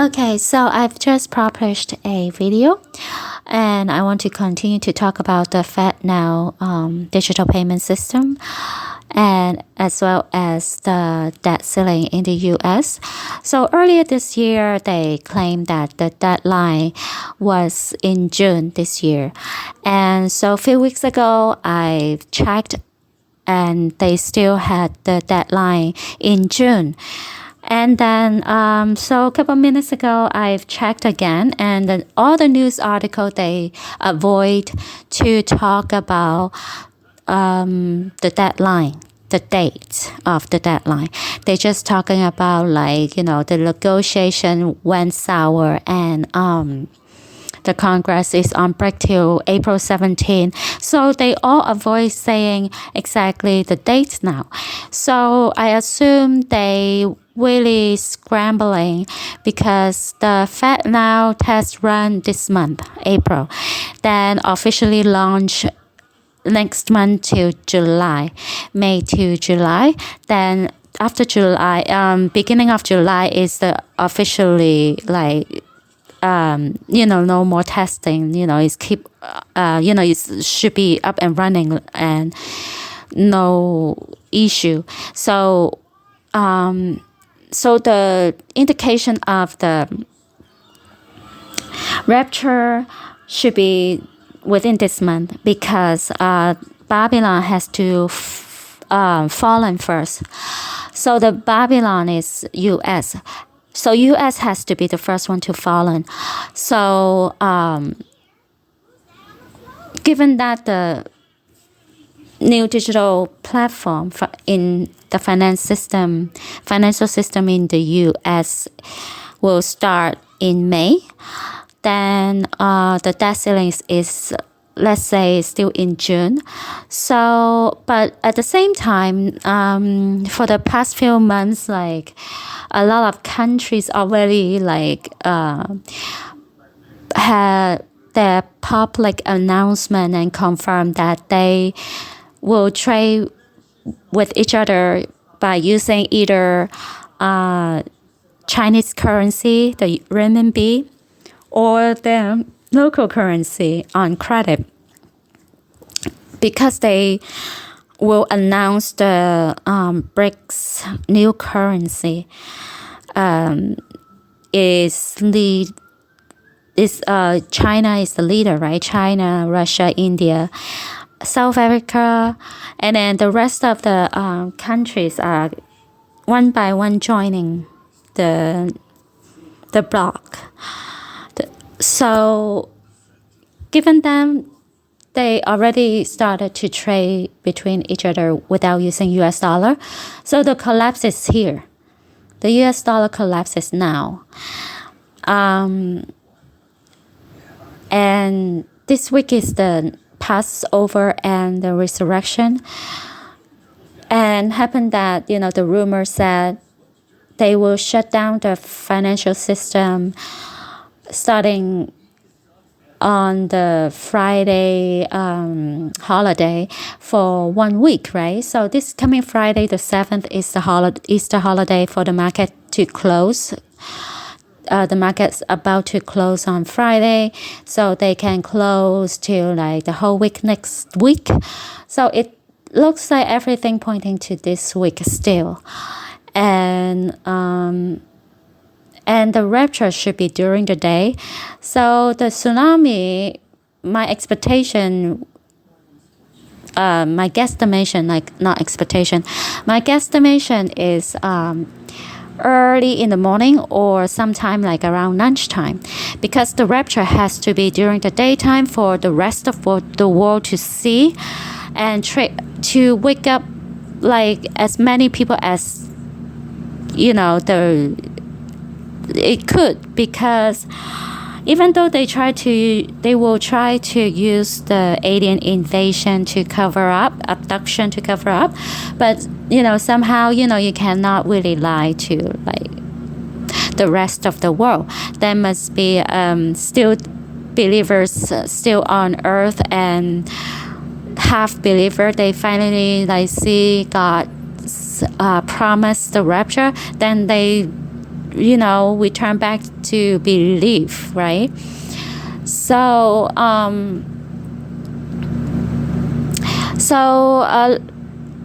Okay, so I've just published a video and I want to continue to talk about the FedNow digital payment system and as well as the debt ceiling in the US. So earlier this year, they claimed that the deadline was in June this year. And so a few weeks ago, I checked and they still had the deadline in June. And then, so a couple minutes ago, I've checked again, and then all the news article they avoid to talk about the deadline, the date of the deadline. They're just talking about the negotiation went sour and the Congress is on break till April 17. So they all avoid saying exactly the date now. So I assume they really scrambling because the FedNow test run this month, April, then officially launch next month to July, May to July. Then after July, beginning of July is the officially no more testing, it's keep, it should be up and running and no issue. So, so the indication of the Rapture should be within this month because Babylon has to fallen first. So the Babylon is US. So US has to be the first one to fallen. So given that the new digital platform in the financial system in the US will start in May, then the debt ceiling is let's say still in June. So, but at the same time, for the past few months, a lot of countries already had their public announcement and confirmed that they will trade with each other by using either Chinese currency, the renminbi, or their local currency on credit, because they will announce the BRICS new currency China is the leader, right? China, Russia, India, South Africa, and then the rest of the countries are one by one joining the bloc. So, given them, they already started to trade between each other without using US dollar. So the collapse is here. The US dollar collapses now. And this week is the Passover and the resurrection. And happened that, the rumor said they will shut down the financial system starting on the Friday holiday for 1 week, right? So this coming Friday, the 7th, is the Easter holiday for the market to close. The market's about to close on Friday, so they can close till the whole week next week. So it looks like everything pointing to this week still. And the rapture should be during the day. So the tsunami, my expectation, my guesstimation, my guesstimation is early in the morning or sometime around lunchtime, because the rapture has to be during the daytime for the rest of the world to see and to wake up as many people as it could, because even though they will try to use the alien invasion to cover up, abduction to cover up, but somehow you cannot really lie to the rest of the world. There must be still believers still on earth, and half believer they finally see God promise the rapture, then they we turn back to belief, right? So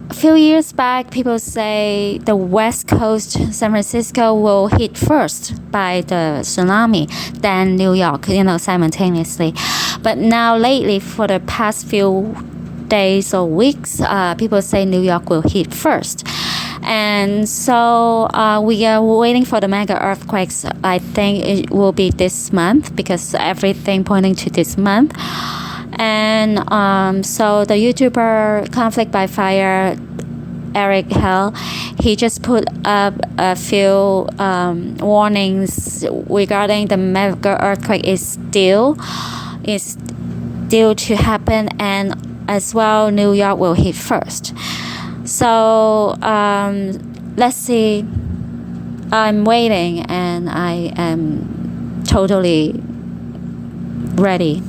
a few years back, people say the West Coast, San Francisco, will hit first by the tsunami, then New York, simultaneously. But now lately, for the past few days or weeks, people say New York will hit first. And so we are waiting for the mega earthquakes. I think it will be this month, because everything pointing to this month. And so the YouTuber Conflict by Fire, Eric Hell, he just put up a few warnings regarding the mega earthquake is due to happen, and as well New York will hit first. So let's see. I'm waiting, and I am totally ready.